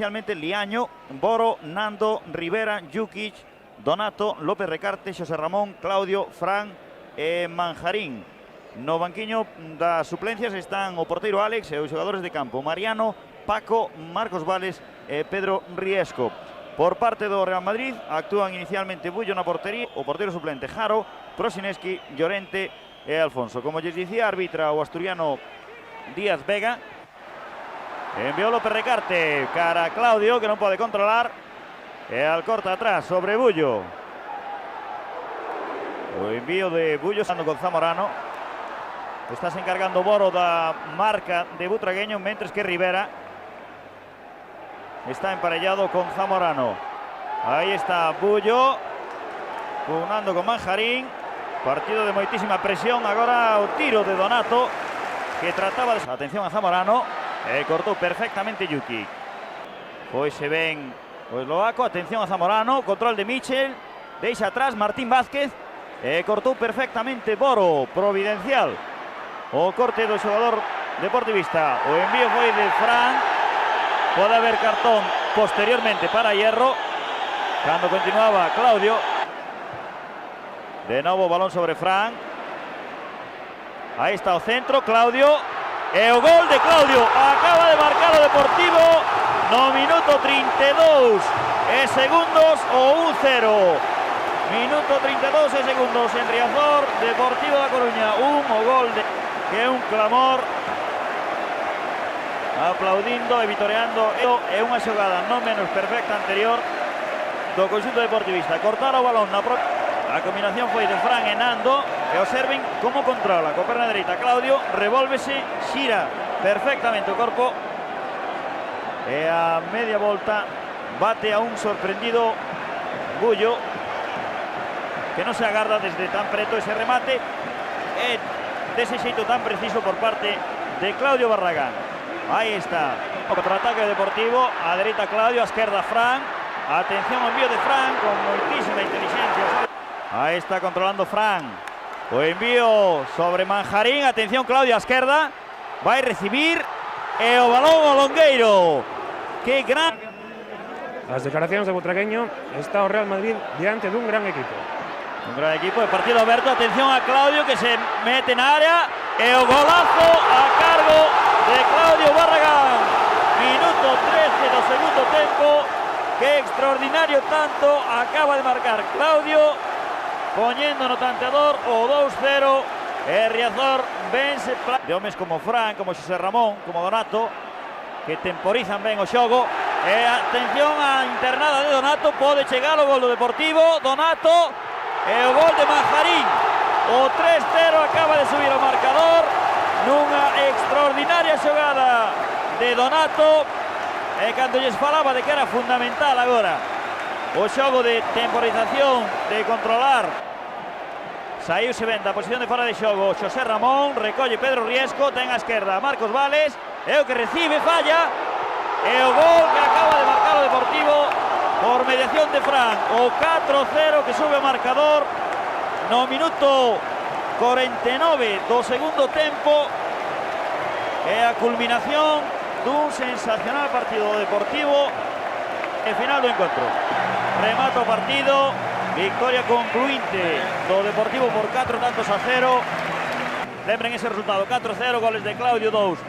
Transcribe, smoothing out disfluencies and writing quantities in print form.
inicialmente Liaño, Boro, Nando, Rivera, Jukic, Donato, López Recarte, Xosé Ramón, Claudio, Fran e Manjarín. No banquiño das suplencias están o porteiro Alex e os xogadores de campo Mariano, Paco, Marcos Vales e Pedro Riesco. Por parte do Real Madrid actúan inicialmente Bullo na portería, o porteiro suplente Jaro, Prosineski, Llorente e Alfonso. Como lles dicía, arbitra o asturiano Díaz Vega. Enviou López Recarte cara a Claudio, que non pode controlar, e al corta atrás sobre Bullo. O envío de Bullo con Zamorano. Está se encargando Boro da marca de Butragueño, mentres que Rivera está emparellado con Zamorano. Aí está Bullo pugnando con Manjarín. Partido de moitísima presión. Agora o tiro de Donato, que trataba de... Atención a Zamorano. Cortou perfectamente Yuki. Pois se ven o eslovaco. Atención a Zamorano. Control de Michel. Deixa atrás Martín Vázquez. Cortou perfectamente Boro. Providencial o corte do xogador deportivista. O envío foi de Fran. Pode haber cartón posteriormente para Hierro, cando continuaba Claudio. De novo balón sobre Fran. Aí está o centro, Claudio. E o gol de Claudio. Acaba de marcar o Deportivo no minuto 32 e segundos o 1-0. Minuto 32 e segundos en Riazor, Deportivo da Coruña. O gol de... que é un clamor, aplaudindo e vitoreando. É unha xogada non menos perfecta anterior do conxunto deportivista. Cortar o balón na propia... A combinación foi de Fran e Nando, e observen como controla co perna dereita Claudio, revólvese, xira perfectamente o corpo e a media volta bate a un sorprendido Bullo, que non se agarda desde tan preto ese remate e dese xeito tan preciso por parte de Claudio Barragán. Aí está o contraataque deportivo, a dereita Claudio, a esquerda Fran. Atención ao envío de Fran con moitísima inteligencia. Aí está controlando Fran. O envío sobre Manjarín. Atención Claudio a esquerda. Vai recibir e o balón ao longueiro. Que gran... As declaracións de Butragueño, está o Real Madrid diante dun gran equipo. Un gran equipo de partido aberto. Atención a Claudio, que se mete na área. E o golazo a cargo de Claudio Barragán. Minuto 13 do segundo tempo. Que extraordinario tanto acaba de marcar Claudio, poñendo no tanteador o 2-0. E Riazor vence de homes como Fran, como Xosé Ramón, como Donato, que temporizan ben o xogo. E atención á internada de Donato. Pode chegar o gol do Deportivo. Donato. E o gol de Manjarín. O 3-0 acaba de subir o marcador nunha extraordinaria xogada de Donato. E cando lles falaba de que era fundamental agora o xogo de temporización, de controlar, saíuse ben da posición de fora de xogo Xosé Ramón, recolle Pedro Riesco, ten a esquerda Marcos Vales, é o que recibe, falla, e o gol que acaba de marcar o Deportivo por mediación de Fran. O 4-0 que sube o marcador no minuto 49 do segundo tempo. É a culminación dun sensacional partido do Deportivo e final do encontro. Remata o partido, victoria concluinte do Deportivo por 4-0. Lembren ese resultado, 4-0, goles de Claudio 2.